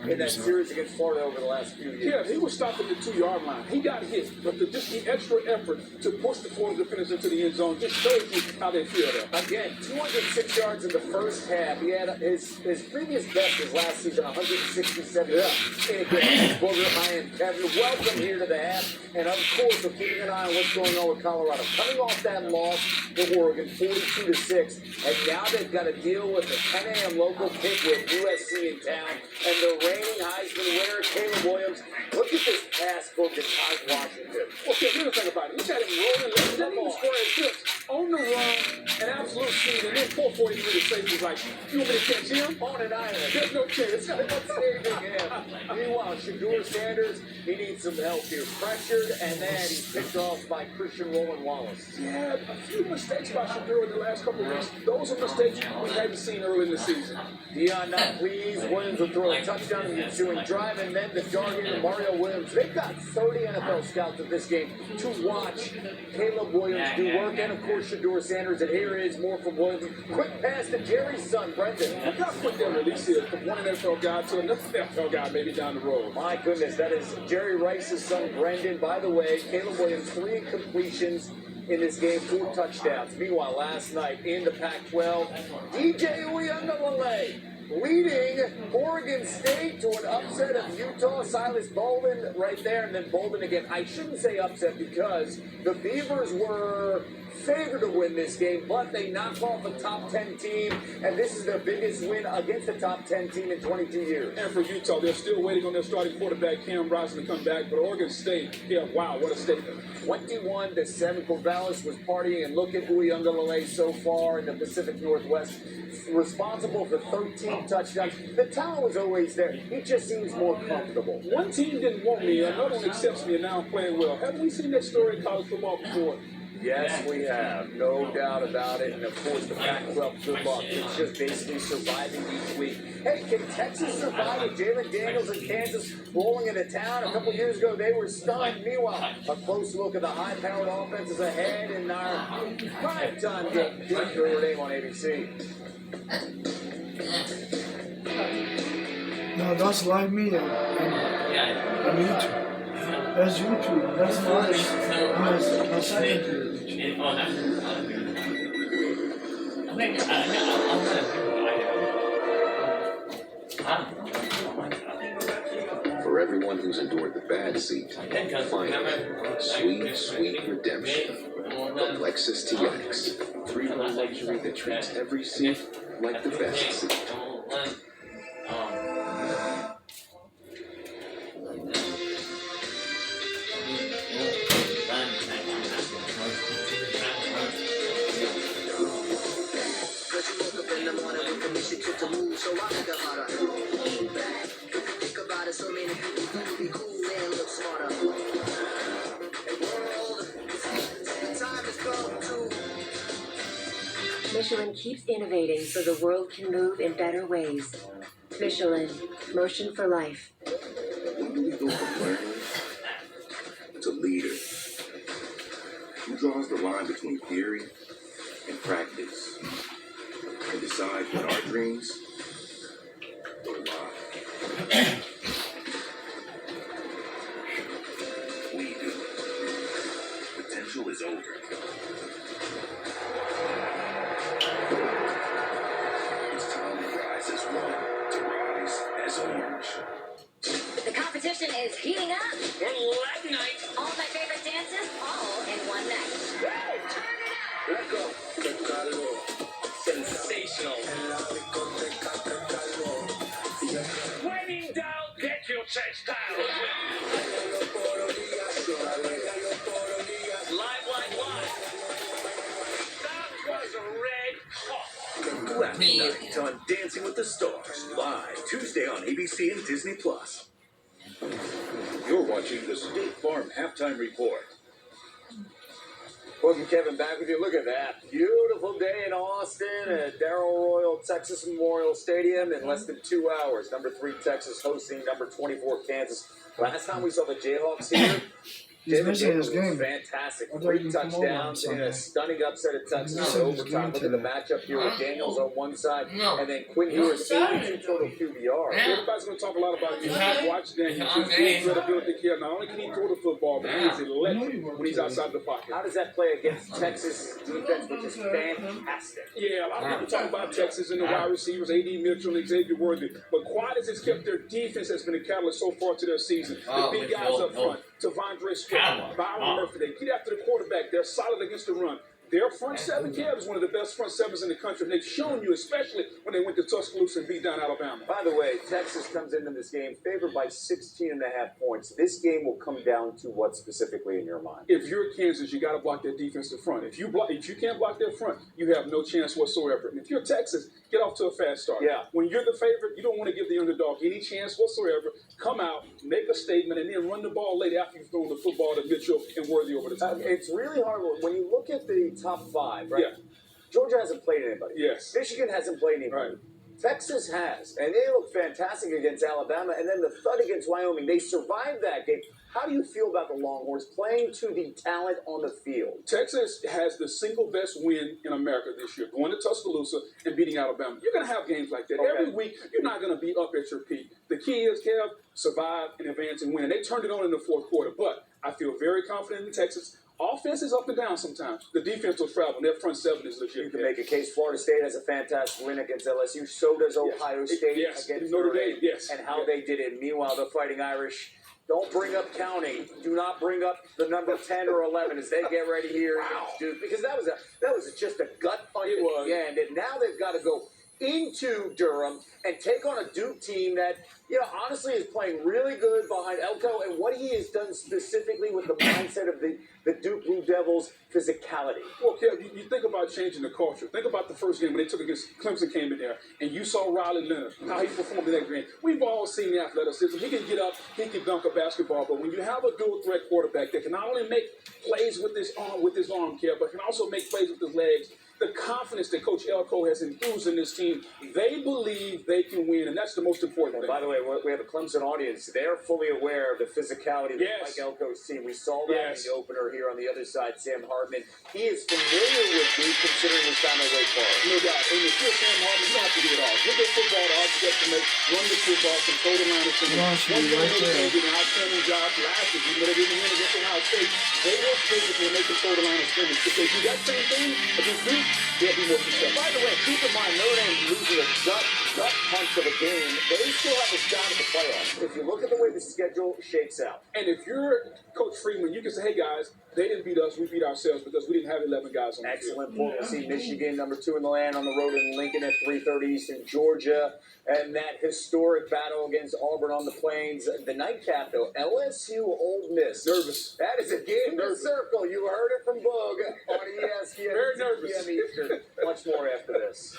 in that series against Florida over the last few years. Yeah, he was stopped at the 2-yard line. He got hit, but just the extra effort to push the Florida defenders into the end zone just shows you how they feel there. Again, 206 yards in the first half. He had his previous best was last season, 167 yards in a game. Booger, I am Kevin. Welcome here to the half. And of course, we're keeping an eye on what's going on with Colorado. Coming off that loss to Oregon, 42-6, and now they've got to deal with the 10 a.m. local kick with USC in town and the reigning Heisman winner, Caleb Williams. Look at this pass for Taj Washington. Well, here's the thing about it. He got him rolling, let him square his hips on the run, an absolute scene, and then 440 with his safety was like, you want me to catch him? On an island. There's no chance. Saving him. Meanwhile, Shedeur Sanders, he needs some help here. Pressured, and then he's picked off by Christian Roland Wallace. Yeah, a few mistakes by Shedeur in the last couple of weeks. Those are mistakes we haven't seen early in the season. Deion not pleased. Williams will throw a touchdown in the ensuing drive, and then the Jargon Mario Williams. They've got 30 NFL scouts at this game to watch Caleb Williams do work, and of course Shedeur Sanders. And here is more from Williams. Quick pass to Jerry's son, Brendan. Look how quick that release is from one NFL guy to another NFL guy maybe down the road. My goodness, that is Jerry Rice's son, Brendan. By the way, Caleb Williams, 3 completions in this game, 4 touchdowns. Meanwhile, last night in the Pac-12, DJ Uiagalelei leading Oregon State to an upset of Utah. Silas Bolden right there, and then Bolden again. I shouldn't say upset because the Beavers were favored to win this game, but they knocked off a top 10 team, and this is their biggest win against a top 10 team in 22 years. And for Utah, they're still waiting on their starting quarterback, Cam Rising, to come back, but Oregon State, yeah, wow, what a statement. 21-7, Corvallis was partying, and look at Uiagalelei so far in the Pacific Northwest, responsible for 13 touchdowns. The talent was always there. He just seems more comfortable. One team didn't want me, another one accepts me, and now I'm playing well. Haven't we seen that story in college football before? Yes, we have. No doubt about it. And, of course, the Pac-12, good luck. It's just basically surviving each week. Hey, can Texas survive with Jalen Daniels and Kansas rolling into town? A couple years ago, they were stunned. Meanwhile, a close look at the high-powered offenses ahead in our primetime game. Jake Notre Dame on ABC. No, that's live media on YouTube. That's YouTube. That's live. That's YouTube. For everyone who's endured the bad seat, finally, sweet, sweet redemption. The Lexus TX, 3-row luxury that treats every seat like the best seat. Michelin keeps innovating so the world can move in better ways. Michelin, motion for life. When do we go from learning to leader? Who draws the line between theory and practice and decides when our dreams go live? We do. Potential is over. It's time to rise as one, to rise as orange. The competition is heating up. One night. All my favorite dances, all in one night. Woo! Turn it up. Let's go. Sensational. When in doubt, get your chest down. Live. That was red hot. Last night on Dancing with the Stars, live Tuesday on ABC and Disney+. You're watching the State Farm Halftime Report. Welcome, Kevin, back with you. Look at that. Beautiful day in Austin at Darrell Royal Texas Memorial Stadium in less than 2 hours. Number 3 Texas hosting number 24 Kansas. Last time we saw the Jayhawks here, He's David missing his Gabriel was game. fantastic. I thought 3 he'd come over on touchdowns in Sunday. a stunning upset at Texas in missing his overtime. game Look at the today. matchup here with Daniels on one side No. and then Quinn Ewers, 82 total QBR. Yeah. Everybody's going to talk a lot about you. Yeah. Watch Daniels. Yeah. His credibility here. Not only can he throw the football, but Yeah. he's electric when he's outside the pocket. How does that play against Texas defense, which is fantastic? Yeah, a lot of people talk about Texas and the wide receivers, A.D. Mitchell and Xavier Worthy. But Quadas has kept their defense has been a catalyst so far to their season. The big guys up front, Tavondre Sweat, Byron Murphy, they get after the quarterback. They're solid against the run. Their front seven, Kev, is one of the best front sevens in the country. And they've shown you, especially when they went to Tuscaloosa and beat down Alabama. By the way, Texas comes into this game favored by 16.5 points. This game will come down to what specifically in your mind? If you're Kansas, you got to block that defensive front. If you can't block their front, you have no chance whatsoever. And if you're Texas, get off to a fast start. Yeah. When you're the favorite, you don't want to give the underdog any chance whatsoever. Come out, make a statement, and then run the ball late after you've thrown the football to Mitchell and Worthy over the top. It's really hard when you look at the top 5, right? Yeah. Georgia hasn't played anybody. Yes. Michigan hasn't played anybody. Right. Texas has, and they look fantastic against Alabama, and then the thud against Wyoming. They survived that game. How do you feel about the Longhorns playing to the talent on the field? Texas has the single best win in America this year, going to Tuscaloosa and beating Alabama. You're going to have games like that. Okay. Every week, you're not going to be up at your peak. The key is, Kev, survive and advance and win. And they turned it on in the fourth quarter, but I feel very confident in Texas. Offense is up and down sometimes. The defense will travel. Their front seven is legit. You can make a case. Florida State has a fantastic win against LSU. So does Ohio State Yes. against Notre Dame. Yes. And how Yes. they did it. Meanwhile, the Fighting Irish, don't bring up counting. Do not bring up the number 10 or 11 as they get ready here against Duke, because that was just a gut punch It at was. the end. And now they've got to go into Durham and take on a Duke team that, honestly is playing really good behind Elko, and what he has done specifically with the mindset of the Duke Blue Devils physicality. Well, Kev, you think about changing the culture. Think about the first game when they took against Clemson came in there, and you saw Riley Leonard, how he performed in that game. We've all seen the athleticism. He can get up, he can dunk a basketball, but when you have a dual threat quarterback that can not only make plays with his arm, Kev, but can also make plays with his legs, the confidence that Coach Elko has infused in this team, they believe they can win, and that's the most important thing. By the way, we have a Clemson audience. They're fully aware of the physicality of Yes. Mike Elko's team. We saw that Yes. in the opener here on the other side, Sam Hartman. He is familiar with me considering his time at Wake Forest. No doubt. And if you're Sam Hartman, you don't have to do it all. Give the football to our steps to make, run the football, control the line of scrimmage. Last One week, thing right they there. did an outstanding job last year, even though they didn't win against Ohio State. They work physically and they control the line of scrimmage. If they do that same thing against Duke, they'll be more successful. By the way, keep in mind, Notre Dame losing a gut punch of a game. They still have a shot at the playoffs. If you look at the way the schedule shakes out. And if you're Coach Freeman, you can say, hey, guys, they didn't beat us. We beat ourselves because we didn't have 11 guys on the field. Excellent point. We'll see Michigan, number 2 in the land, on the road in Lincoln at 3:30 Eastern Georgia. And that historic battle against Auburn on the Plains. The nightcap, though, LSU Ole Miss. Nervous. That is a game to circle. You heard it from Boog on ESPN. Very 6 nervous. p.m. Eastern. Much more after this.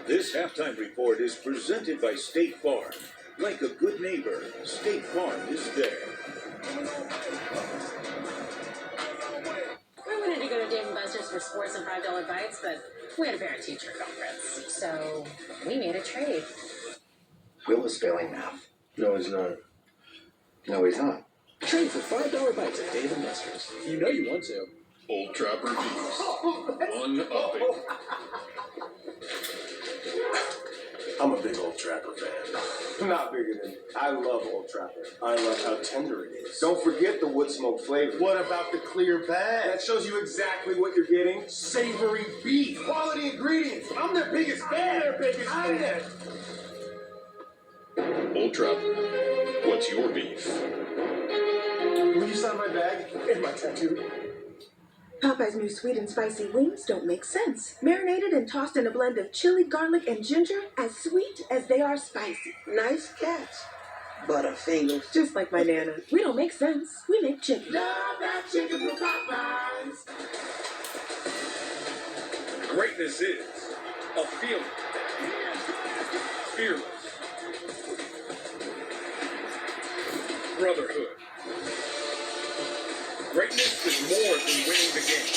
This halftime report is presented by State Farm. Like a good neighbor, State Farm is there. We wanted to go to Dave & Buster's for sports and $5 bites, but we had a parent-teacher conference. So we made a trade. Will is failing math. No, he's not. No, he's not. Trade for $5 bites at Dave & Buster's. You know you want to. Old Trapper Beats. One upping. I'm a big Old Trapper fan. I'm not bigger than you. I love Old Trapper. I love how tender it is. Don't forget the wood smoke flavor. What about the clear bag? That shows you exactly what you're getting. Savory beef. Quality ingredients. I'm their biggest fan. Old Trapper. What's your beef? Will you sign my bag and my tattoo? Popeye's new sweet and spicy wings don't make sense. Marinated and tossed in a blend of chili, garlic, and ginger, as sweet as they are spicy. Nice catch. Butterfingers. Just like my Nana. We don't make sense. We make chicken. Love that chicken from Popeyes. Greatness is a feeling. Fearless. Brotherhood. Greatness is more than winning the game.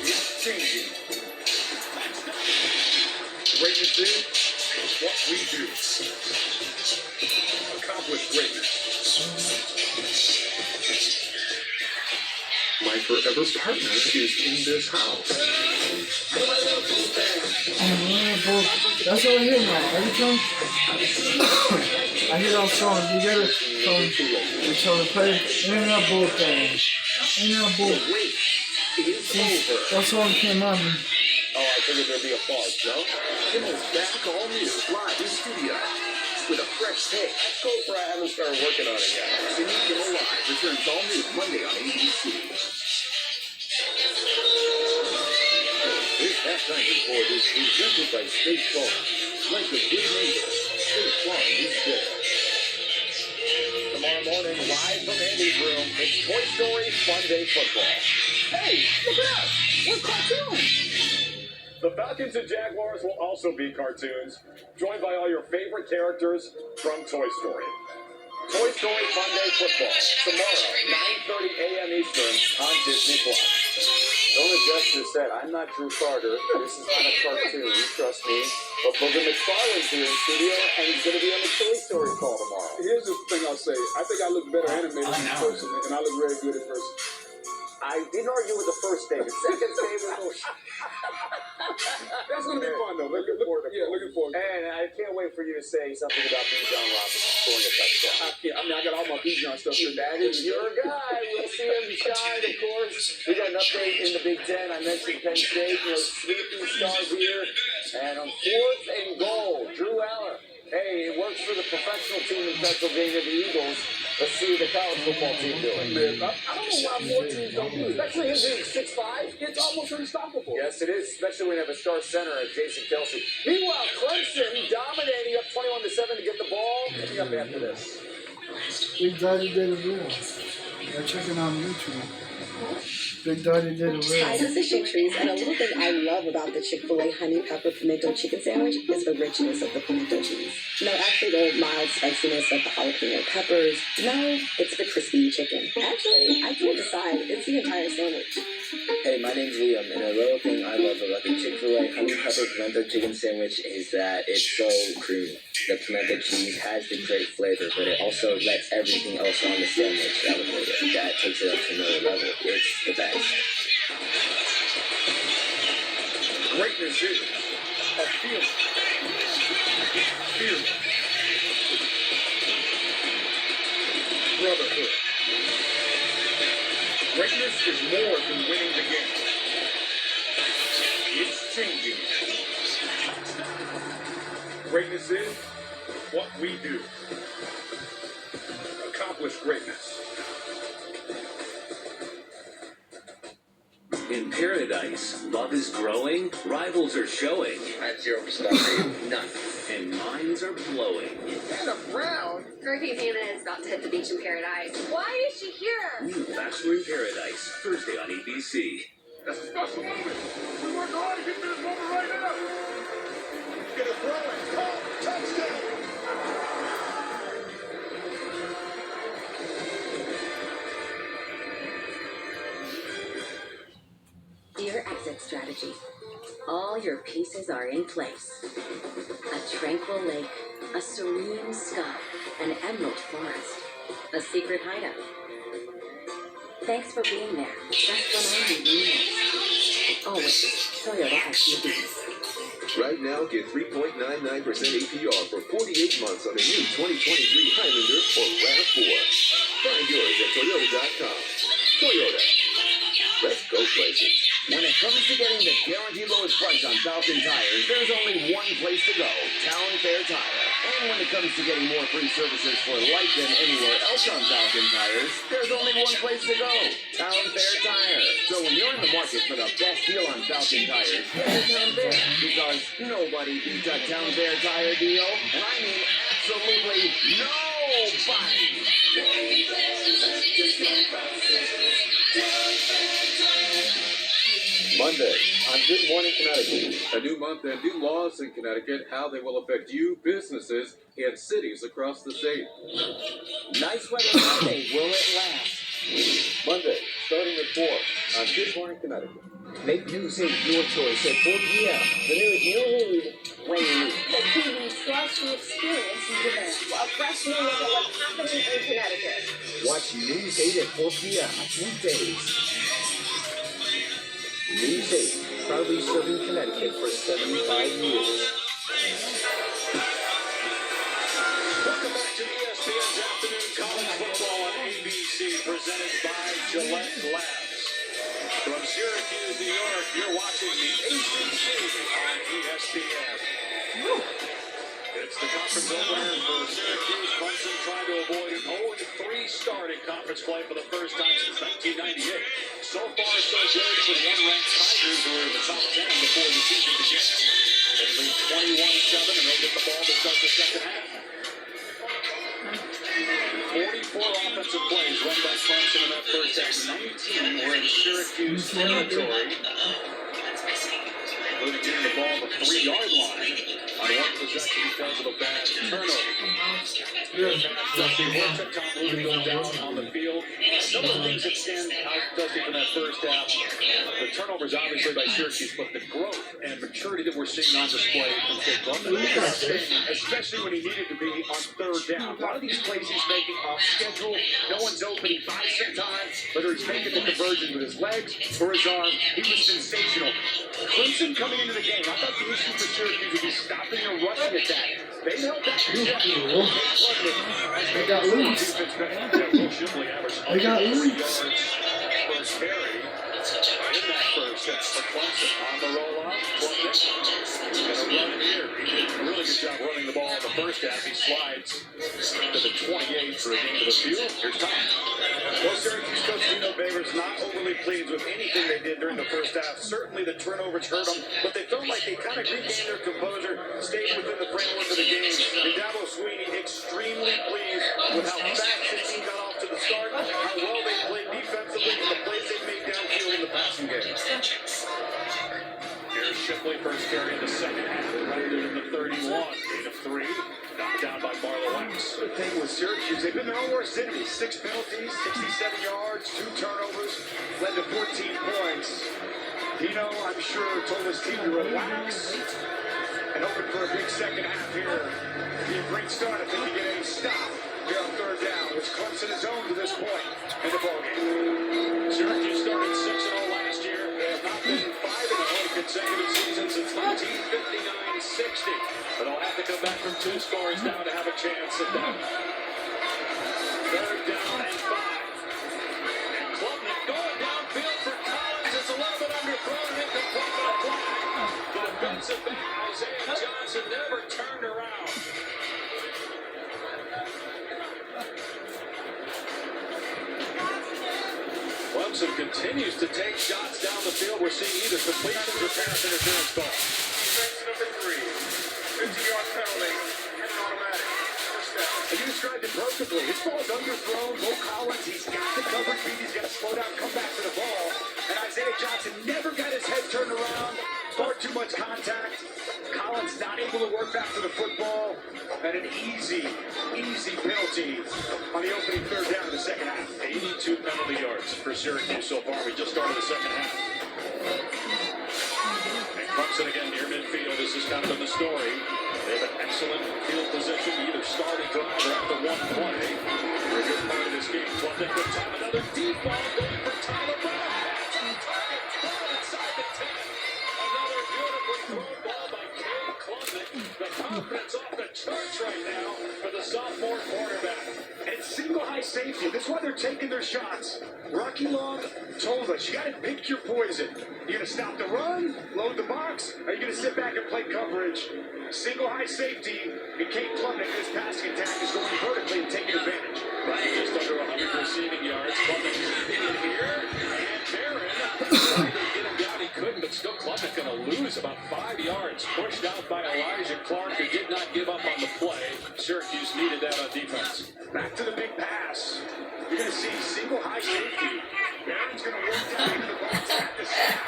It's changing. Greatness is What we do. Accomplish greatness. My forever partner is in this house. That's what I hear now. Every time I hear that song, you gotta tell the player, ain't that bull thing. Ain't that bull. That song came on me. Oh, I figured there'd be a pause, no? Kimmel's back all new, live in studio. With a fresh take. That's cool for I haven't started working on it yet. Jimmy Kimmel Live returns all new Monday on ABC. This halftime report is presented by State Farm. Like a good neighbor, State Farm is there. Tomorrow morning, live from Andy's room, it's Toy Story Fun Day Football. Hey, look at us! We're cartoons! The Falcons and Jaguars will also be cartoons, joined by all your favorite characters from Toy Story. Toy Story Fun Day Football, tomorrow, 9:30 a.m. Eastern on Disney+. Don't adjust your set. I'm not Drew Carter. This is not a cartoon, trust me. But Booger McFarlane's here in studio, and he's going to be on the Toy Story call tomorrow. Here's the thing I'll say. I think I look better animated in person, and I look very good in person. I didn't argue with the first statement. Second statement. That's going to be fun, though. Looking forward. And I can't wait for you to say something about Bijan Robinson scoring a touchdown. I got all my Bijan stuff. That is your guy. We'll see him shine, of course. We got an update in the Big Ten. I mentioned Penn State, sweeping stars here. And on 4th and goal, Drew Aller. Hey, it works for the professional team in Pennsylvania, the Eagles. Let's see what the college football team doing. Man, I don't know why more teams don't do it. Especially him being 6'5". It's almost unstoppable. Yes, it is, especially when you have a star center at Jason Kelsey. Meanwhile, Clemson dominating up 21-7 to get the ball. Coming up after this. Big Daddy did a reel. They're checking on YouTube. Big Daddy did a reel. Hi, this is Chick-Trees, and a little thing I love about the Chick-fil-A Honey Pepper Pimento Chicken Sandwich is the richness of the pimento cheese. No, actually the mild spiciness of the jalapeno peppers. No, it's the crispy chicken. Actually, I can't decide. It's the entire sandwich. Hey, my name's Liam, and a little thing I love about the Chick-fil-A Honey Pepper Pimento Chicken Sandwich is that it's so creamy. The pimento cheese has the great flavor, but it also lets everything else on the sandwich elevate it. That takes it up to another level. It's the best. Greatness is a feeling. Feeling. Brotherhood. Greatness is more than winning the game. It's changing. Greatness is what we do. Accomplish greatness. In paradise, love is growing, rivals are showing. At 0%, none. And minds are blowing. Hannah Brown? Dorothy Hannah is about to hit the beach in paradise. Why is she here? New Bachelor in Paradise, Thursday on ABC. That's a special moment. We work hard to get to this moment right now. Get a throw and call touchdown. Dear exit strategy. All your pieces are in place. A tranquil lake, a serene sky, an emerald forest, a secret hideout. Thanks for being there. That's when I need you most. Always, Toyota SUVs. Right now, get 3.99% APR for 48 months on a new 2023 Highlander or RAV4. Find yours at Toyota.com. Toyota. Let's go places. When it comes to getting the guaranteed lowest price on Falcon tires, there's only one place to go, Town Fair Tire. And when it comes to getting more free services for life than anywhere else on Falcon tires, there's only one place to go, Town Fair Tire. So when you're in the market for the best deal on Falcon tires, get to Town Fair. Because nobody beats a Town Fair Tire deal. And I mean absolutely nobody. Monday on Good Morning Connecticut. A new month and new laws in Connecticut, how they will affect you, businesses, and cities across the state. Nice weather Monday, will it last? Monday, starting at 4 on Good Morning Connecticut. Make news hit your choice at 4 p.m. The news you need when you need. The TV fresh new look at what's happening in Connecticut. Watch News 8 at 4 p.m. weekdays. News 8, proudly serving Connecticut for 75 years. Welcome back to ESPN's Afternoon College Football on ABC, presented by Gillette Labs. From Syracuse, New York, you're watching the ACC on ESPN. It's the conference opener for Syracuse. Clemson trying to avoid an 0-3 start in conference play for the first time since 1998. So far, so good for the unranked Tigers, who were in the top 10 before the season began. They lead 21-7, and they'll get the ball to start the second half. 44 offensive plays run by Clemson in that first half. 19 were in Syracuse territory, including getting the ball to the 3-yard line on one possession because of a bad turnover. Dusty works at Tom Luther goes down on the field. Some of the things that stand out, Dusty, from that first half, the turnovers obviously by Syracuse, but the growth and maturity that we're seeing on display from Jake London, especially when he needed to be on third down. A lot of these plays he's making off schedule. No one's open. He buys some time, whether he's making the conversion with his legs or his arm. He was sensational. Clemson coming into the game, I thought the issue for Syracuse would be stopping a rushing attack. They held back the They got loose. They got loose. First carry in that first half for Clemson on the roll off. Gonna run here. He did a really good job running the ball in the first half. He slides to the 28 for a gain to the field. Here's Tom. Well, Syracuse coach Dino Babers not overly pleased with anything they did during the first half. Certainly the turnovers hurt them, but they felt like they kind of regained their composure, stayed within the framework of the game. And Dabo Swinney extremely pleased with how fast his team got off to the start, how well they played defensively, and the plays they made downfield in the passing game. Here's Shipley, first carry in the second half, rounded in the 31, gain of 3, knocked down by Marlowe X. The thing with Syracuse, they've been their own worst enemy. 6 penalties, 67 yards, 2 turnovers, led to 14 points. Dino, I'm sure, told his team to relax and hoping for a big second half here. Be a great start if they can get a stop here on third down, which Clemson has owned to this point in the ballgame. Syracuse started 6-0 last year. They have not been 5-0 in consecutive seasons since 1959-60. But they'll have to come back from 2 scores down to have a chance at that. Third down and 5. And Klubnik going downfield for Collins. It's a little bit underthrown and incomplete for a flag. The defensive back, Isaiah Johnson, never turned around. Clemson continues to take shots down the field. We're seeing either completions or pass interference calls. Defense number 3, 50-yard penalty, and automatic. First down. And you described it perfectly. His ball is underthrown. Mo Collins, he's got the coverage beat. He's got to slow down, come back to the ball. And Isaiah Johnson never got his head turned around. Far too much contact. Collins not able to work back to the football. And an easy penalty on the opening third down in the second half. 82 penalty yards for Syracuse so far. We just started the second half. And Clemson again near midfield. This has kind of been the story. They have an excellent field position, either start a drive or after one play. For a good part of this game, Klubnik with time. Another deep ball going for Tyler Brown. Target ball inside the 10. Another beautifully thrown ball by Caleb Klubnik. The confidence off the charts right now for the sophomore quarterback. And single high safety. That's why they're taking their shots. Rocky Long told us, you got to pick your poison. You're going to stop the run, load the box, or you're going to sit back and play coverage. Single high safety, and Kate Klubnik, his passing attack is going vertically and taking advantage. Right, just under 100 receiving yards. Klubnik leading in here, and Barron trying to get him down. He couldn't, but still Klubnik going to lose about 5 yards. Pushed out by Elijah Clark, who did not give up on the play. Syracuse needed that on defense. Back to the big pass. You're going to see single high safety. Barron's going to work down into the box at the snap.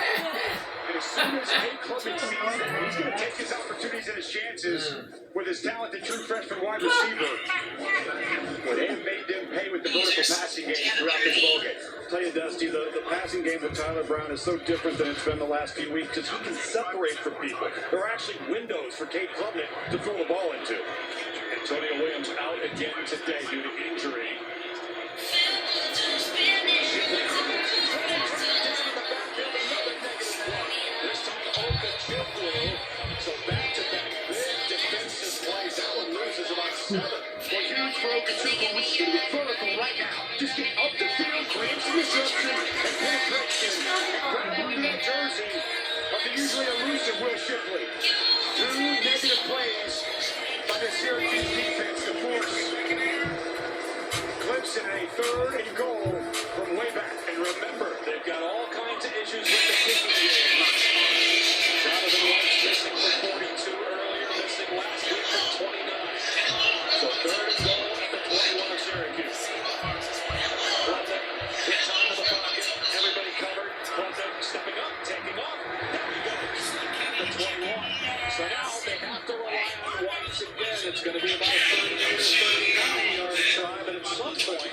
And as soon as Kate Klubnik sees that, he's going to take his opportunities and his chances. chances with his talented true freshman wide receiver. Well, they have made them pay with the vertical passing game throughout this ballgame. Tell you, Dusty, the passing game with Tyler Brown is so different than it's been the last few weeks because he can separate from people. There are actually windows for Cade Klubnik to throw the ball into. Antonio Williams out again today due to injury. This time Oka-Chukwu. So back-to-back big defensive plays. That one loses about 7. Well, huge for Oka-Chukwu. We see it vertical right now. Just get up the field, create some disruption, and penetration. Right under that jersey of the usually elusive Will Shipley. 2 negative plays by the Syracuse defense to force Clemson a 3rd and goal from way back. And remember, they've got all kinds of issues with the kicking game. Jonathan White's missing for 42 earlier, missing last week for 29. So 3rd and goal at the 21 of Syracuse. Klubnik, good time in the pocket, everybody covered. Klubnik stepping up, taking off. There he goes at the 21. So now they have to rely on White again. It's going to be about a 39-yard try, but at some point,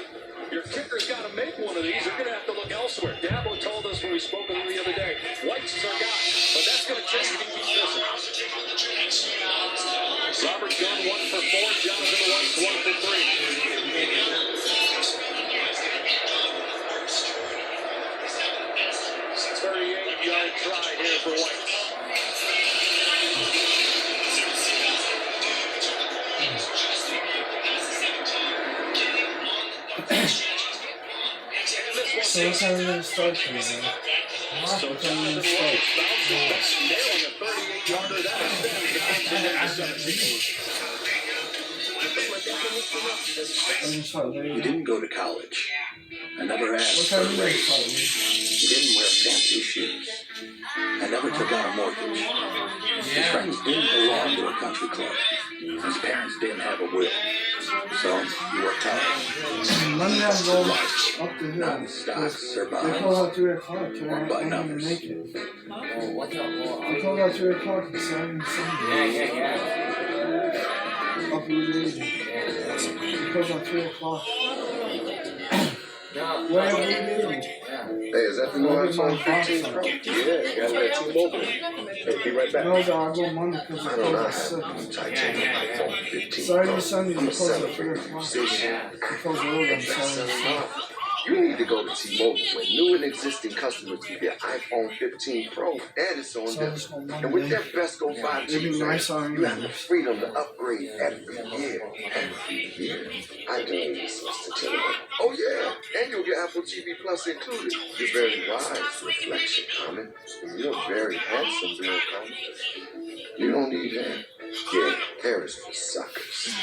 your kicker's got to make one of these. You're going to have to look elsewhere. Dabo told us when we spoke with him the other day, White's is our guy, but that's going to change if he keeps missing. Robert Gunn 1 for 4. Jonathan White's 1 for 3. 38-yard try here for White. So that's how we're going to start for me, man. So Jonathan Williams bouncing back, nailing a 38-yarder. That extends the Clemson. You didn't go to college. I never asked What for kind a of raise. music? You didn't wear fancy shoes. I never took out a mortgage. His friends didn't belong to a country club. His parents didn't have a will. So he worked hard. None of them go up the hill. Not in stocks or They bonds. close at 3 o'clock. So I Or by don't even numbers. make it. Oh, what the hell? They close at 3 o'clock on Saturday and Sunday. Yeah. Up in the region. They close at 3 o'clock. Where are we leaving? Hey, is that the new iPhone 15 Pro? Yeah, you got it at T-Mobile. Hey, be right back. No, dog, I'll go Monday because I they don't know. close at 6. I'm titanium iPhone 15 Saturday Pro. and Sunday, I'm they a close at 3 celebrator. o'clock. See, They close early on Saturday and Sunday. You need to go to T-Mobile where new and existing customers get their iPhone 15 Pro and it's on them. And with their best Go 5G It'd be nice plan, on you have the freedom to upgrade every year. Every year. I do need this, Mr. Tiller. Oh yeah, and you'll get Apple TV Plus included. You're very wise, Reflection Common. And you're very handsome, Bill Common. You don't need that. Yeah, hair is for suckers.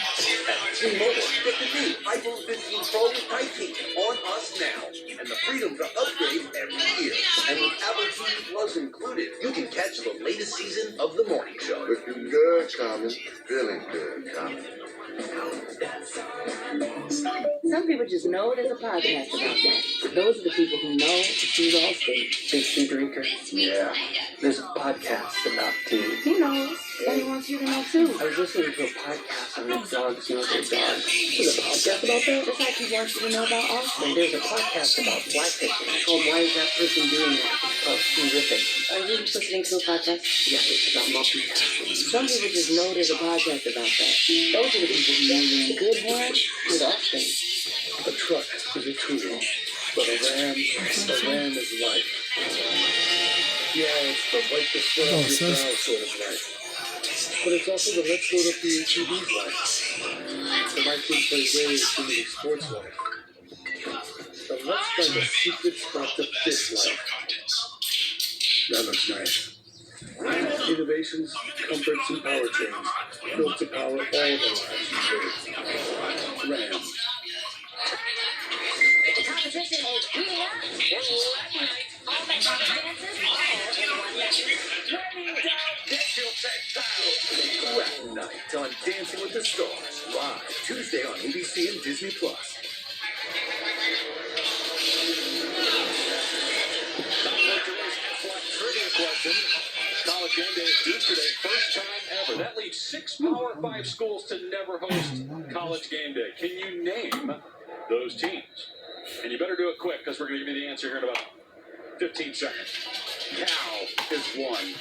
At T-Mobile, get the new iPhone 15 Pro with IP on us now, and the freedom to upgrade every year. And with Apple TV Plus included, you can catch the latest season of The Morning Show. Looking good, Common. Feeling good, Common. Some people just know there's a podcast about that. Those are the people who know the Steve Austin, Big Steve Drinker. Yeah. There's a podcast about tea. He knows, and he wants you to know too. I was listening to a podcast on the dogs know their dogs. There's a podcast about that? It's like he wants you to know about Austin. There's a podcast about blackfishing. It's called Why Is That Person Doing That? It's called Terrific. Are you listening to a podcast? Yeah, it's about multitasking. Some people just know there's a podcast about that. Those are the people who know you're in good hands with Austin. A truck is a tool, but a ram is life. Yeah, it's the wipe the sweat off your brow sort of life. But it's also the let's go to PHEV's life. The my kids play radio TV sports life. The let's find a secret spot to fit life. That looks nice. Innovations, comforts, and powertrains built to power all the lives you live. Ram. The competition is heating up. We're ready. All the dances, all in one night. Running down Digital Rap Night on Dancing with the Stars, live Tuesday on ABC and Disney Plus. Time for today's Aflac trivia question. College College Game Day at Duke today. First time ever. That leaves 6 Power 5 schools to never host College Game Day. Can you name those teams? And you better do it quick because we're going to give you the answer here in about 15 seconds. Cal is one.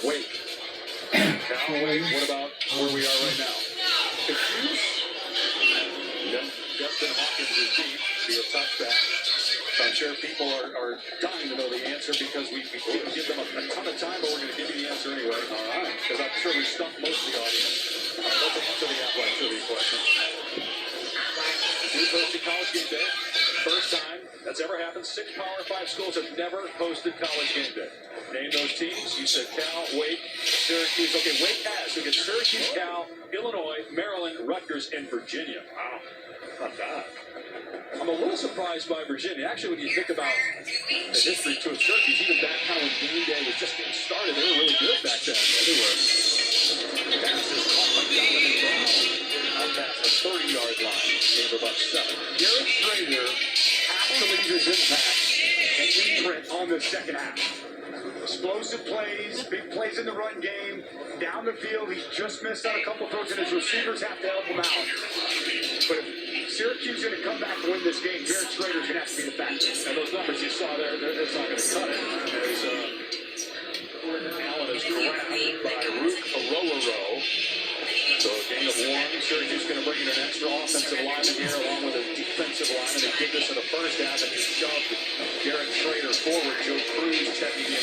Wake. Cal, Wake. What about where we are right now? Confused? Justin Hawkins' team be a touchback. So I'm sure people are dying to know the answer because we didn't give them a ton of time, but we're going to give you the answer anyway. All right. Because I'm sure we stumped most of the audience. All right, let's answer the athletic trivia question. Duke hosted College Game Day. First time that's ever happened. 6 Power 5 schools have never hosted College Game Day. Name those teams. You said Cal, Wake, Syracuse. Okay, Wake has. So we get Syracuse, Cal, Illinois, Maryland, Rutgers, and Virginia. Wow. Not bad. I'm a little surprised by Virginia. Actually, when you think about the history to Syracuse, even back how when Game Day was just getting started, they were really good back then. Yeah, they were. Passes caught by Donovan Brown. Out past the 30-yard line. Game of about 7. Garrett Schrader absolutely his impact and imprint on the second half. Explosive plays, big plays in the run game. Down the field, he's just missed on a couple throws, and his receivers have to help him out. But if Syracuse is going to come back and win this game, Garrett Schrader's going to have to be the factor. And those numbers you saw there, it's not going to cut it. As Allen is grabbed by Rook Arororo. So a gain of 1. Syracuse going to bring in an extra offensive lineman here along with a defensive lineman. They did this in the first half and just shoved Garrett Schrader forward. Joe Cruz checking in.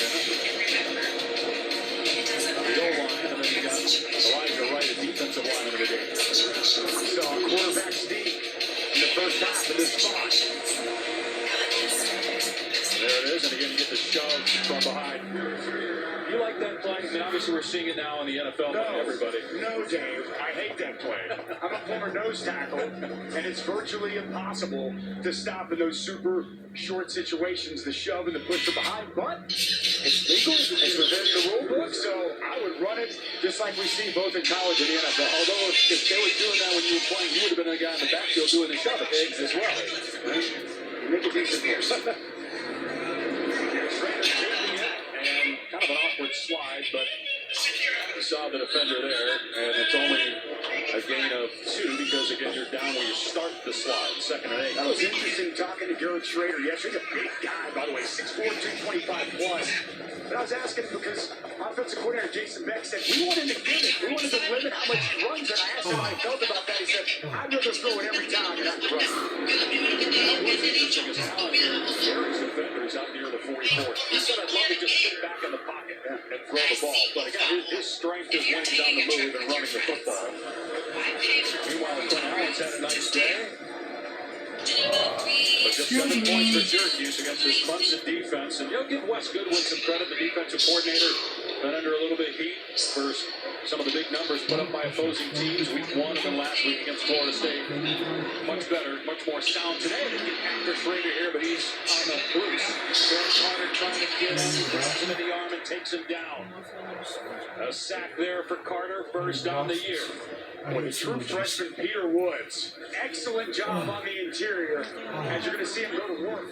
The goal line, and then you got Elijah Wright, a defensive lineman of the game. So quarterback sneak in the first half of this spot. There it is, and again you get the shove from behind. You like that play? I mean, obviously we're seeing it now in the NFL by everybody. No, Dave. I hate that play. I'm a former nose tackle, and it's virtually impossible to stop in those super short situations, the shove and the push from behind. But it's legal. It's within the rule book, so I would run it just like we see both in college and the NFL. Although if they were doing that when you were playing, you would have been the guy in the backfield doing the shove eggs as well. Make a decent push. And kind of an awkward slide, but you saw the defender there, and it's only a gain of 2 because, again, you're down when you start the slide, 2nd and 8. That was interesting talking to Garrett Schrader yesterday. He's a big guy, by the way, 6'4", 225 plus. But I was asking him because offensive coordinator Jason Beck said, we wanted to give it. We wanted to limit how much he runs. And I asked him how he felt about that. He said, I'd rather throw it every time than have to run. Gary's defender is out near the 44. He said, I'd love to just sit back in the pocket and throw the ball. But again, his strength is when he's on the move and running the football. Meanwhile, Clint Allen's had a nice day. But just 7 points for Syracuse against this Clemson defense. And you'll give Wes Goodwin some credit, the defensive coordinator. Been under a little bit of heat for some of the big numbers put up by opposing teams. Week 1 and then last week against Florida State. Much better, much more sound today. They get after Schrader here, but he's on the loose. Terrence Carter trying to get him, grabs him in the arm and takes him down. A sack there for Carter, first on the year. With true freshman Peter Woods. Excellent job on the interior, as you're going to see him go to work.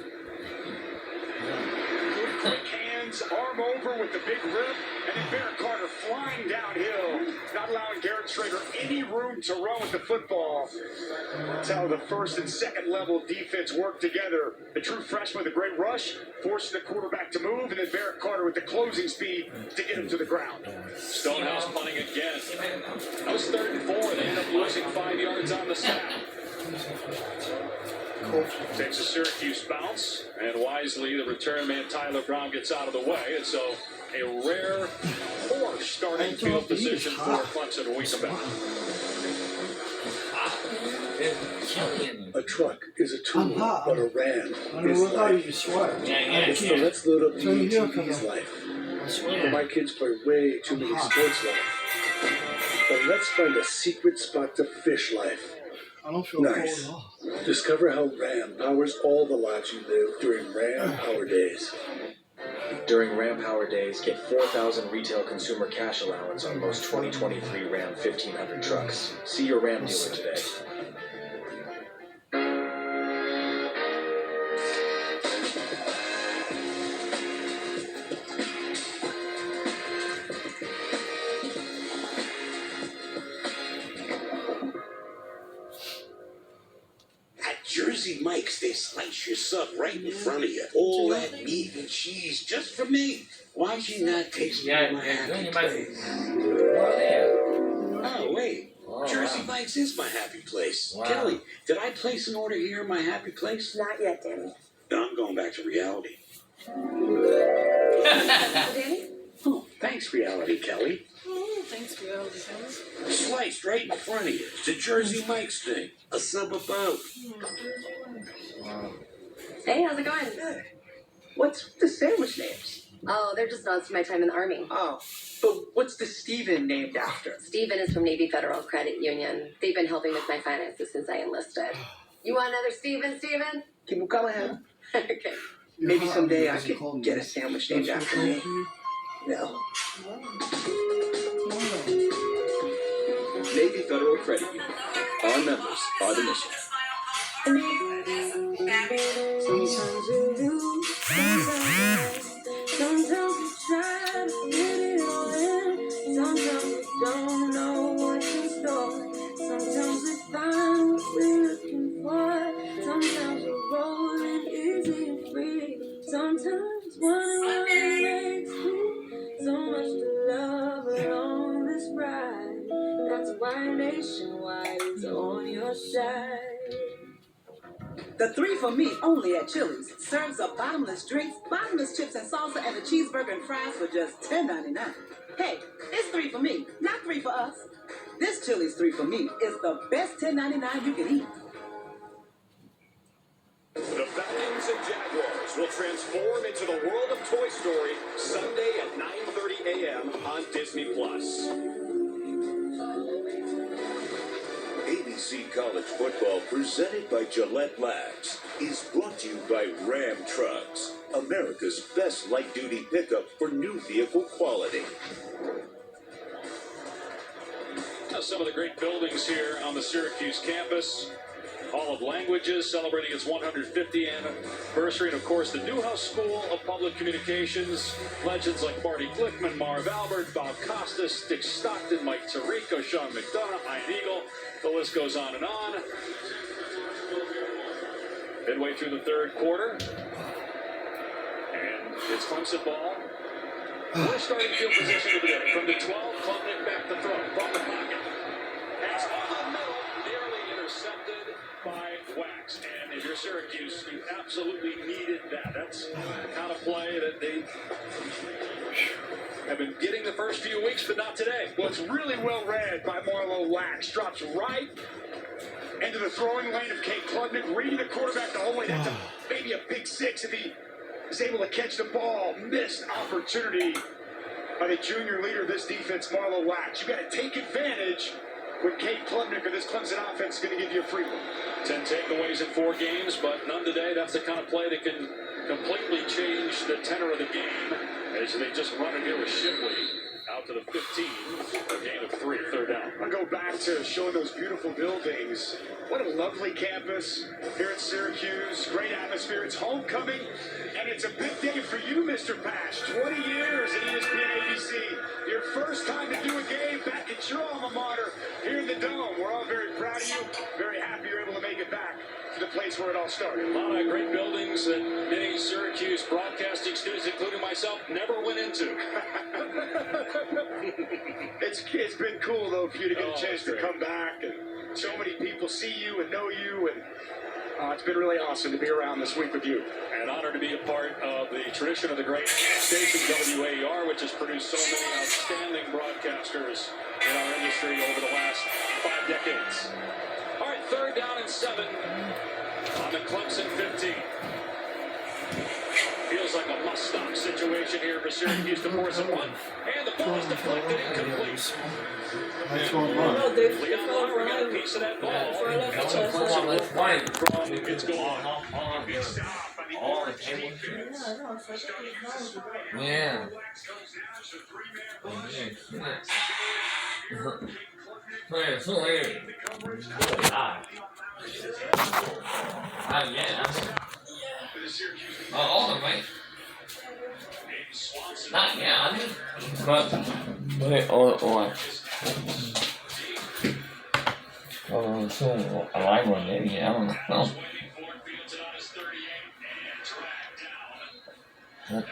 Quick hands, arm over with the big rip, and then Barrett Carter flying downhill, not allowing Garrett Schrader any room to run with the football. That's how the first and second level defense work together. The true freshman with a great rush, forcing the quarterback to move, and then Barrett Carter with the closing speed to get him to the ground. Stonehouse punting again. That was 3rd and 4. They end up losing 5 yards on the snap. Takes a Syracuse bounce, and wisely the return man Tyler Brown gets out of the way, and so a rare poor starting field position for Clemson when we come back. A truck is a tool, but a ram is how life. you swear. So let's load up DTV's life. My kids play way too many sports life. But let's find a secret spot to fish life. I don't feel nice. cold at all. Discover how RAM powers all the lives you live during RAM Power Days. During RAM Power Days, get 4,000 retail consumer cash allowance on most 2023 Ram 1500 trucks. See your RAM dealer today. Jersey Mike's, they slice your sub right in front of you. All that meat and cheese just for me. Why'd you not taste me in my happy place? Oh, wait. Jersey Mike's is my happy place. Wow. Kelly, did I place an order here in my happy place? Not yet, Danny. No, I'm going back to reality. Danny? Oh, thanks, reality, Kelly. Thanks for your Sliced right in front of you. It's a Jersey Mike's thing. A sub about. Hey, how's it going? What's the sandwich names? Oh, they're just nods to my time in the Army. Oh, but what's the Stephen named after? Stephen is from Navy Federal Credit Union. They've been helping with my finances since I enlisted. You want another Stephen? Keep him coming. Okay. Maybe someday I could get a sandwich named after me. No. Navy Federal Credit Union. Our members are the mission. Sometimes you lose, sometimes you try to fit it all in. Sometimes we don't know what's in store. Sometimes we find what we're looking for. Sometimes we're rolling easy and free. Sometimes one makes me so much to love along this ride. That's why Nationwide is on your side. The 3 for Me only at Chili's serves up bottomless drinks, bottomless chips and salsa, and a cheeseburger and fries for just $10.99. Hey, it's 3 for me, not 3 for us. This Chili's 3 for Me is the best $10.99 you can eat. The Falcons and Jaguars will transform into the world of Toy Story Sunday at 9:30 a.m. on Disney+. ABC College Football, presented by Gillette Labs, is brought to you by Ram Trucks, America's best light-duty pickup for new vehicle quality. Some of the great buildings here on the Syracuse campus. Hall of Languages celebrating its 150th anniversary, and of course the Newhouse School of Public Communications. Legends like Marty Glickman, Marv Albert, Bob Costas, Dick Stockton, Mike Tirico, Sean McDonough, Ian Eagle. The list goes on and on. Midway through the third quarter, and it's Clemson ball. We're starting field position of the day. From the 12, Klubnik back to throw. From the pocket. That's on the middle, nearly intercepted by Wax. And if you're Syracuse, you absolutely needed that. That's the kind of play that they have been getting the first few weeks, but not today. Well, it's really well read by Marlo Wax. Drops right into the throwing lane of Kate Klubnik, reading the quarterback the whole way. That's maybe a big 6 if he is able to catch the ball. Missed opportunity by the junior leader of this defense, Marlo Wax. You got to take advantage with Kate Klubnik, or this Clemson offense is going to give you a free one. 10 takeaways in 4 games, but none today. That's the kind of play that can completely change the tenor of the game. As they just run it here with Shipley out to the 15, a gain of 3, third down. I'll go back to showing those beautiful buildings. What a lovely campus here at Syracuse. Great atmosphere. It's homecoming, and it's a big day for you, Mr. Pash. 20 years at ESPN ABC. Your first time to do a game back at your alma mater here in the Dome. We're all very proud of you. Very happy you're able to make it back to the place where it all started. A lot of great buildings that many Syracuse broadcasting students, including myself, never went into. It's been cool, though, for you to get a chance to come back, and so many people see you and know you, and it's been really awesome to be around this week with you. An honor to be a part of the tradition of the great station WAER, which has produced so many outstanding broadcasters in our industry over the last 5 decades. All right, third down and 7 on the Clemson 15. Feels like a must-stop situation here for Syracuse to force a punt. And the ball is deflected incomplete. Leon Lowry got a piece of that ball. That's a personal fine from it's gone. Yeah. Man, so late. Yeah. All of them, right? Not yeah, I mean. But or oh, so a live one maybe, I don't know. Nie.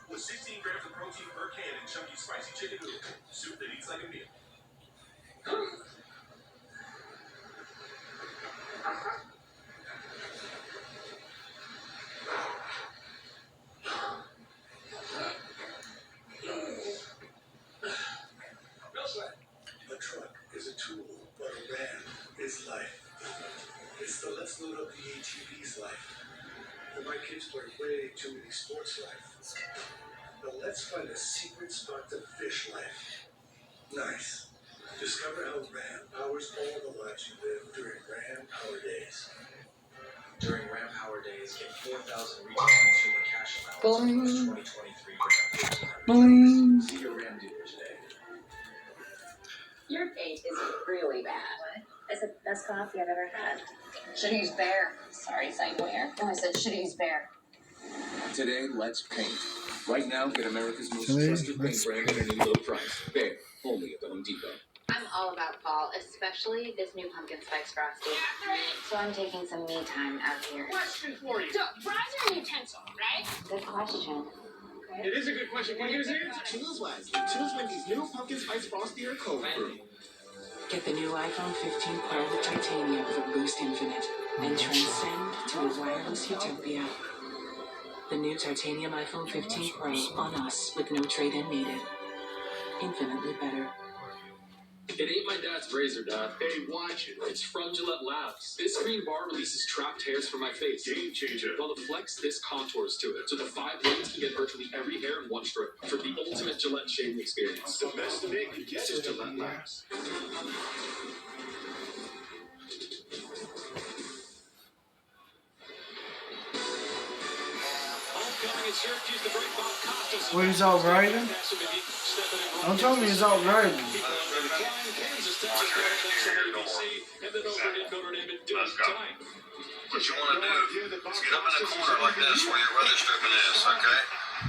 With 16 grams of protein per can and chunky spicy chicken noodle soup that eats like a meal. A truck is a tool, but a Ram is life. It's the let's load up the ATV's life. And my kids play way too many sports life. But let's find a secret spot to fish life. Nice. Discover how Ram powers all the lives you live during Ram Power Days. During Ram Power Days, get 4,000 retail consumer cash allowance on most 2023 See your Ram dealer today. Your paint is really bad. It's the best coffee I've ever had. Should've used Bear. Sorry, Sightware. No, I said should've used Bear. Today, let's paint. Right now, get America's most trusted paint brand at any low price. Bear, only at the Home Depot. I'm all about fall, especially this new pumpkin spice frosty. So I'm taking some me time out here. Question for you. So, fries are an utensil, right? Good question. It is a good question. Can you hear it? Choose wisely. Choose Wendy's new pumpkin spice frosty or cold brew. Get the new iPhone 15 Pro with titanium from Boost Infinite and transcend to a wireless utopia. The new titanium iPhone 15 Pro on us with no trade-in needed. Infinitely better. It ain't my dad's razor, Dad. Hey, watch it. It's from Gillette Labs. This green bar releases trapped hairs from my face. Game changer. While the Flex, this contours to it. So the 5 blades can get virtually every hair in one strip for the ultimate Gillette shaving experience. The best of it can get is Gillette Labs. What, he's out riding? Don't tell me he's out riding. Let's go. What you want to do is get up in a corner like this where your weather stripping is, okay?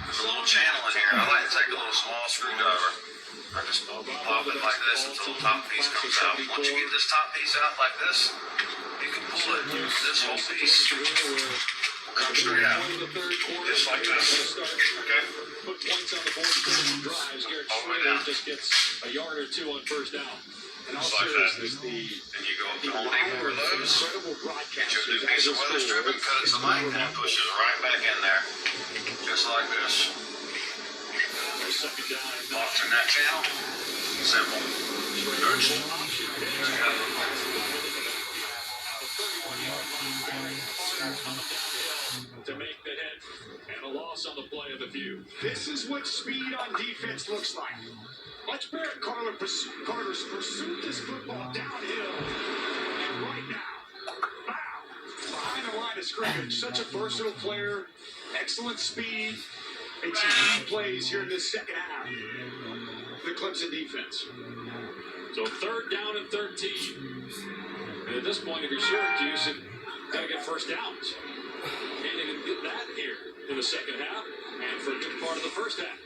There's a little channel in here. I like to take a little small screwdriver. I just pop it like this until the top piece comes out. Once you get this top piece out like this, you can pull it. This whole piece will come straight out. Just like this. Okay? Put points on the board for drives. Garrett Schrader just gets a yard or two on first down. And all seriousness, and you go up to Home Depot or Lowe's, get your new piece of weather stripping, cut it to length, and it pushes right back in there. Just like this. Lock in that channel. Simple. Good. To make the hit and a loss on the play of the view. This is what speed on defense looks like. Watch Barrett Carter's pursuit this football downhill. And right now, wow, behind the line of scrimmage. Such a versatile player, excellent speed, and some key plays here in this second half. The Clemson defense. So 3rd down and 13. And at this point, if you're Syracuse, you've got to get first downs. And they can get that here in the second half and for a good part of the first half.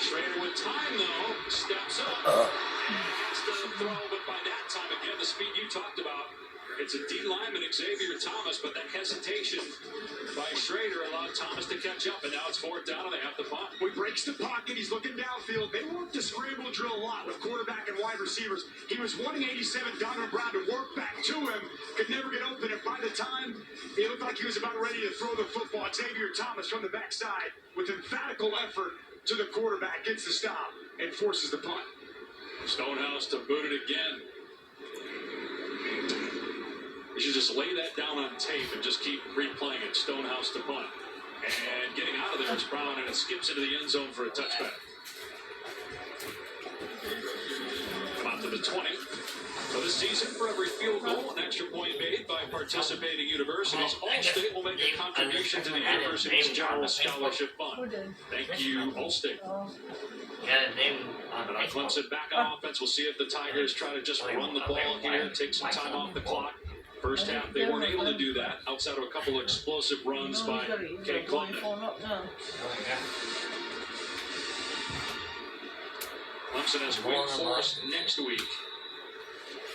Schrader with time, though, steps up. Has to throw, but by that time, again, the speed you talked about, It's a D lineman, Xavier Thomas, but that hesitation by Schrader allowed Thomas to catch up, and now it's 4th down, and they have the punt. He breaks the pocket. He's looking downfield. They work the scramble drill a lot with quarterback and wide receivers. He was 187. Donovan Brown to work back to him. Could never get open. And by the time it looked like he was about ready to throw the football, Xavier Thomas from the backside with emphatical effort to the quarterback gets the stop and forces the punt. Stonehouse to boot it again. You should just lay that down on tape and just keep replaying it. Stonehouse to punt. And getting out of there is Brown, and it skips into the end zone for a touchback. Come out to the 20. So this season, for every field goal, an extra point made by participating universities, Allstate will make a contribution to the university's general scholarship fund. Thank you, Allstate. And on Clemson back on offense, we'll see if the Tigers try to just run the ball here, take some time off the clock. First half, they weren't able to do that outside of a couple of explosive runs by Kay Klubnik. Clemson has Wake Forest next week.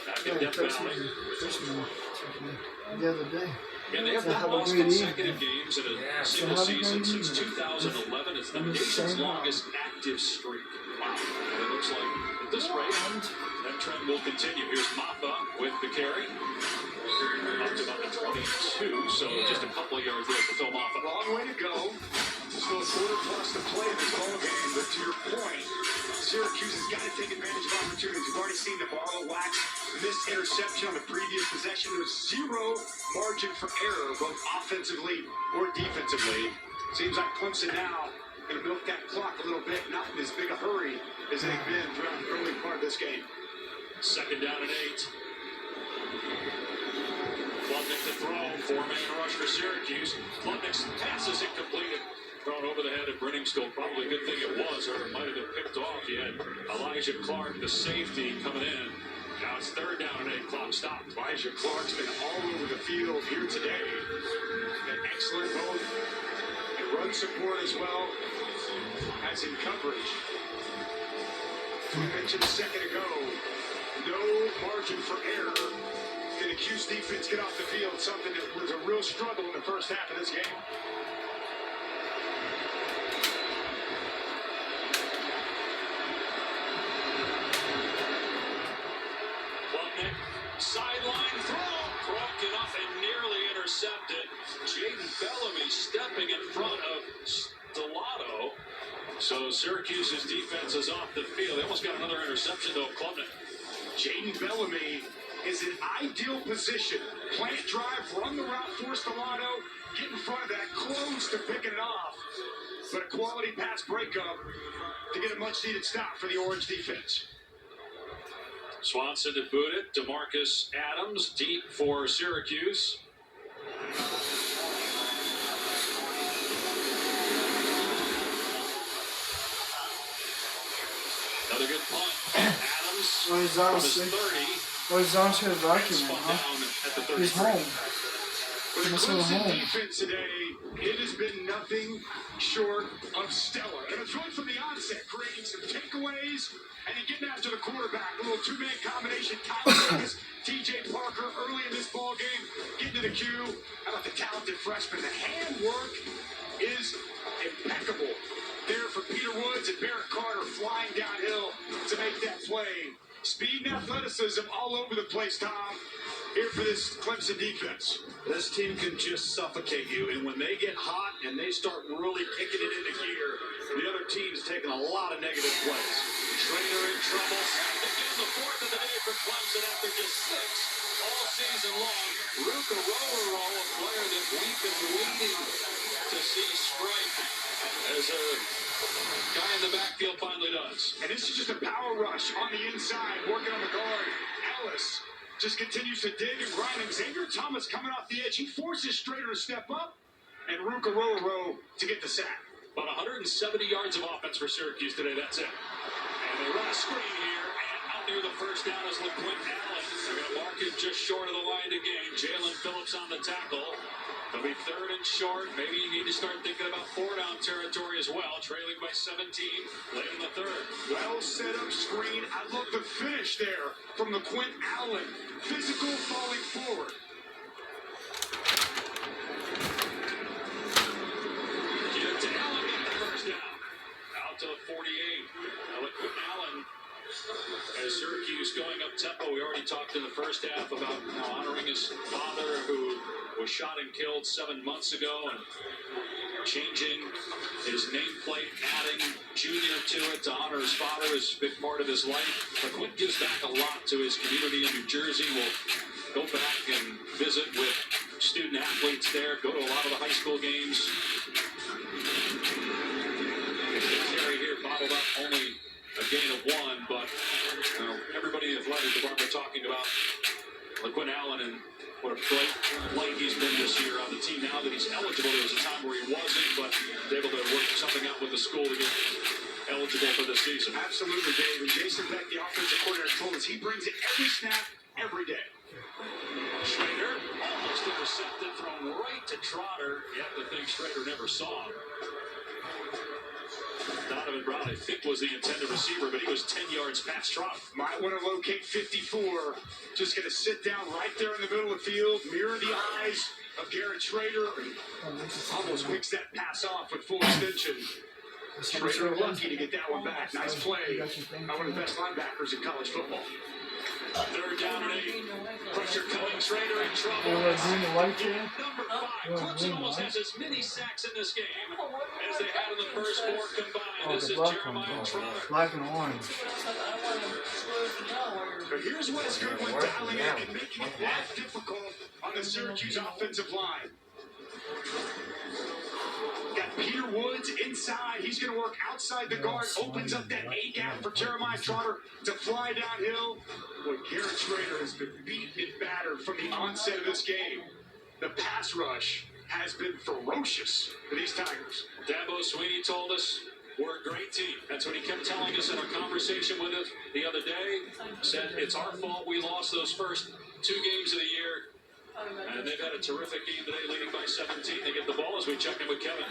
Back in Death Valley. The other day. And they have not lost consecutive games in a single season since 2011. It's the nation's longest active streak. Wow. And it looks like at this rate, that trend will continue. Here's Maffa with the carry. Up to about the 22, so just a couple of yards there for Phil Maffa. Long way to go. Still a quarter plus to play in this ball game, but to your point, Syracuse has got to take advantage of opportunities. We've already seen the Barlow Wax missed interception on the previous possession. There's zero margin for error, both offensively or defensively. Seems like Clemson now going to milk that clock a little bit, not in as big a hurry as they've been throughout the early part of this game. 2nd down and 8. Klubnik to throw, 4-man rush for Syracuse. Klubnik's pass is incomplete. Thrown over the head of Brenningstool. Probably a good thing it was, or it might have been picked off. He had Elijah Clark, the safety, coming in. Now it's 3rd down and 8. Clock stopped. Elijah Clark's been all over the field here today. Been excellent both in run support as well as in coverage. We mentioned a second ago, no margin for error. Can the Cuse defense get off the field? Something that was a real struggle in the first half of this game. Klubnik, sideline throw, broken off and nearly intercepted. Jaden Bellamy stepping in front of Stellato. So Syracuse's defense is off the field. They almost got another interception though, Klubnik. Jaden Bellamy is an ideal position. Plant drive, run the route for Stellato, get in front of that, close to picking it off. But a quality pass breakup to get a much-needed stop for the Orange defense. Swanson to boot it. DeMarcus Adams deep for Syracuse. Another good punt. Adams Well, he's from honestly, his 30. well, he's on to his vacuum, huh? He's home. For the He's Clemson home. defense today, it has been nothing short of stellar. And it's right from the onset, creating some takeaways and then getting after the quarterback. A little two-man combination. Tyler Davis, T.J. Parker early in this ball game, getting to the queue. How about the talented freshman? The handwork is impeccable. There for Peter Woods and Barrett Carter flying downhill to make that play. Speed and athleticism all over the place, Tom. Here for this Clemson defense. This team can just suffocate you, and when they get hot and they start really kicking it into gear, the other team's taking a lot of negative plays. Schrader in trouble. Again, the 4th of the day for Clemson after just 6 all season long. Ruka Rororo, a player that we've been waiting to see strike as a guy in the backfield finally does. And this is just a power rush on the inside, working on the guard. Ellis just continues to dig and grind. Xavier Thomas coming off the edge. He forces Schrader to step up, and Ruka Rororo to get the sack. About 170 yards of offense for Syracuse today. That's it. And they run a screen here, and out near the first down is LaQuint Allen. They're going to mark it just short of the line to gain. Jalen Phillips on the tackle. It'll be 3rd and short. Maybe you need to start thinking about 4-down territory as well. Trailing by 17 late in the 3rd. Well set up screen. I love the finish there from LaQuint Allen. Physical falling forward. Get to Allen get the first down. Out to the 48. LaQuint Allen. As Syracuse going up tempo, we already talked in the first half about honoring his father who was shot and killed 7 months ago and changing his nameplate, adding Junior to it to honor his father is a big part of his life. LaQuint gives back a lot to his community in New Jersey. We'll go back and visit with student athletes there, go to a lot of the high school games. Terry here bottled up only a gain of 1, but everybody in the athletic department talking about LaQuint Allen and what a great light he's been this year on the team. Now that he's eligible, there was a time where he wasn't, but able to work something out with the school to get eligible for this season. Absolutely, Dave. And Jason Beck, the offensive coordinator, told us he brings it every snap, every day. Schrader almost intercepted, thrown right to Trotter. You have to think Schrader never saw him. Donovan Brown, I think, was the intended receiver, but he was 10 yards past Trotter. Might want to locate 54. Just going to sit down right there in the middle of the field, mirror the eyes of Garrett Schrader. Almost picks that pass off with full extension. Schrader lucky to get that one back. Nice play by one of the best linebackers in college football. 3rd down and 8. Pressure coming. Schrader in trouble. Number 5. Clemson almost has as many sacks in this game as they had in the first 4 combined. This is Jeremiah Trotter. Black and orange. But here's Wes Goodwin dialing in and making it life difficult on the Syracuse offensive line. Got Peter Woods inside. He's going to work outside the guard. Opens up that A gap for Jeremiah Trotter to fly downhill. Boy, Garrett Schrader has been beat and battered from the onset of this game. The pass rush has been ferocious for these Tigers. Dabo Sweeney told us we're a great team. That's what he kept telling us in our conversation with us the other day. Said it's our fault we lost those first 2 games of the year. And they've had a terrific game today, leading by 17. They get the ball as we check in with Kevin.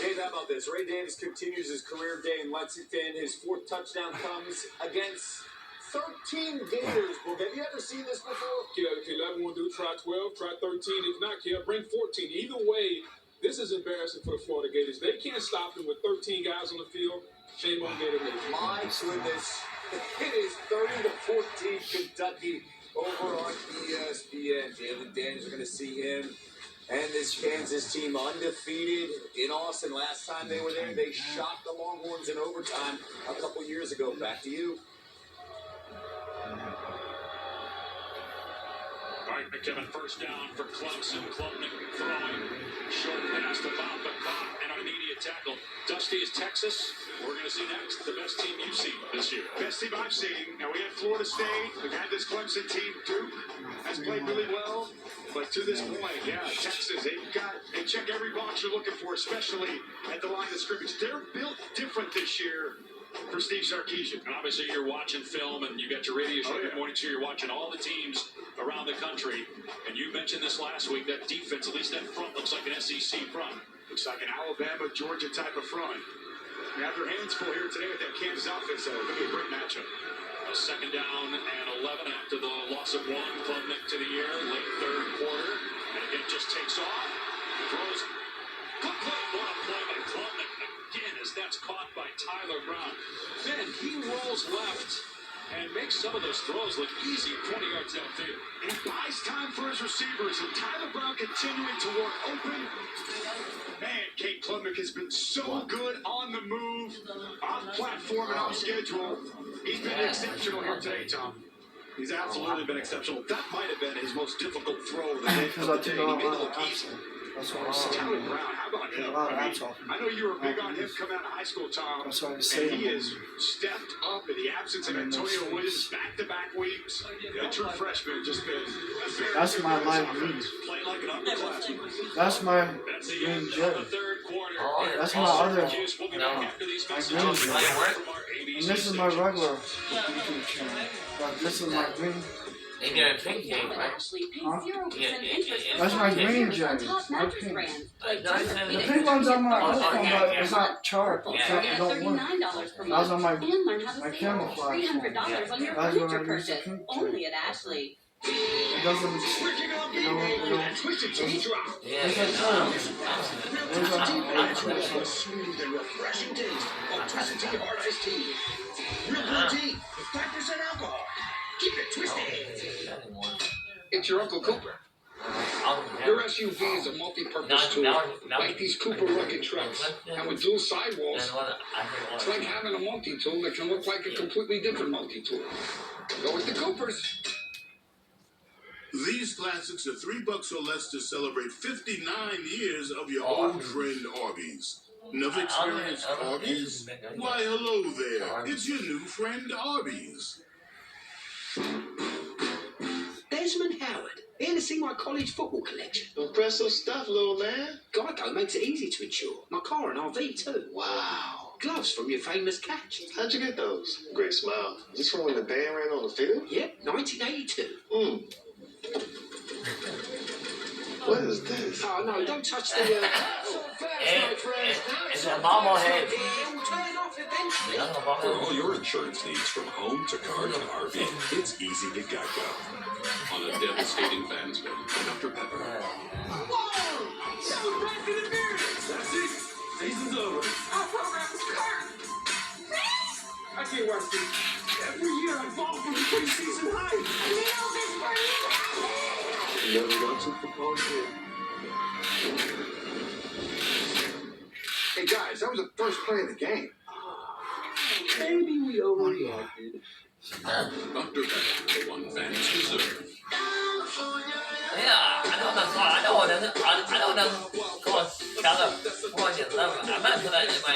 Dave, how about this? Ray Davis continues his career day in Lexington. His 4th touchdown comes against 13 Gators. Well, have you ever seen this before? If 11 will do, try 12, try 13. If not, bring 14. Either way, this is embarrassing for the Florida Gators. They can't stop them with 13 guys on the field. Shame on Gator Nation. My goodness. It is 30-14 Kentucky over on ESPN. Jalen Daniels, are going to see him and this Kansas team undefeated in Austin. Last time they were there, they shot the Longhorns in overtime a couple years ago. Back to you. All right, McKevin, first down for Clemson. Klubnik throwing. Short pass to Bamba, caught and an immediate tackle. Dusty is Texas. We're going to see next the best team you've seen this year. Best team I've seen. Now, we had Florida State. We've had this Clemson team. Duke has played really well. But to this point, Texas, they check every box you're looking for, especially at the line of scrimmage. They're built different this year for Steve Sarkisian. And obviously, you're watching film and you got your radio show Good Morning Cheer. You're watching all the teams around the country. And you mentioned this last week, that defense, at least that front, looks like an SEC front. Looks like an Alabama, Georgia type of front. They have their hands full here today with that Kansas offense. It'll be a great matchup. A 2nd down and 11 after the loss of 1. Klubnik to the air, late 3rd quarter. And again, just takes off. Throws. Good play. What a play by Klubnik. Again, as that's caught by Tyler Brown. Then he rolls left and makes some of those throws look easy 20 yards downfield. And he buys time for his receivers. And Tyler Brown continuing to work open. Man, Kate Klubnik has been so good on the move, off platform and off schedule. He's been exceptional here today, Tom. He's absolutely been exceptional. That might have been his most difficult throw of the day. He made it look easy. That's what I say. Tyler Brown, how about him? I know you were big on him coming out of high school, Tom. That's what I And say. he has stepped up in the absence of Antonio Williams back-to-back weeks. A true freshman just been very, That's my life dream. playing like an upperclassman. That's my dream job. That's my other my dream job. And this is my regular YouTube channel. But this is my dream. And you're a pink game, right? Huh? That's my green job. My pink. The pink one's on my iPhone, but it's not charged. It don't work. That was on my camouflage phone. That's when I use the pink job. Only at Ashley. It doesn't, it's like Smooth and refreshing taste of Twisted Tea Hard Iced Tea. Real blue tea with 5% alcohol. Keep it twisted. It's your Uncle Cooper. Your SUV is a multi-purpose tool, like these Cooper rugged trucks. And with dual sidewalls, it's like having a multi-tool that can look like a completely different multi-tool. Go with the Coopers. These classics are $3 or less to celebrate 59 years of your old friend Arby's. Never experienced Arby's? Why, hello there. It's your new friend Arby's. Desmond Howard, here to see my college football collection. Impressive stuff, little man. Geico makes it easy to insure. My car and RV too. Wow. Gloves from your famous catch. How'd you get those? Great smile. Is this from when the band ran on the field? Yep, 1982. What is this? Oh no, don't touch the It's a bobblehead. For all your insurance needs, from home to car to RV, it's easy to Geico. On a devastating fan spin, Dr. Pepper. Whoa! That was Bradford and Beard. That's it. Season's over. Our program is current. I can't watch this. Every year I fall from the preseason high. Never got to the ball here. Hey guys, that was the first play of the game. Maybe we overreacted. Dr. Pepper, the one fans deserve. Yeah, I know that's why. I know that's going to cause kind of 4-11. I meant to that in my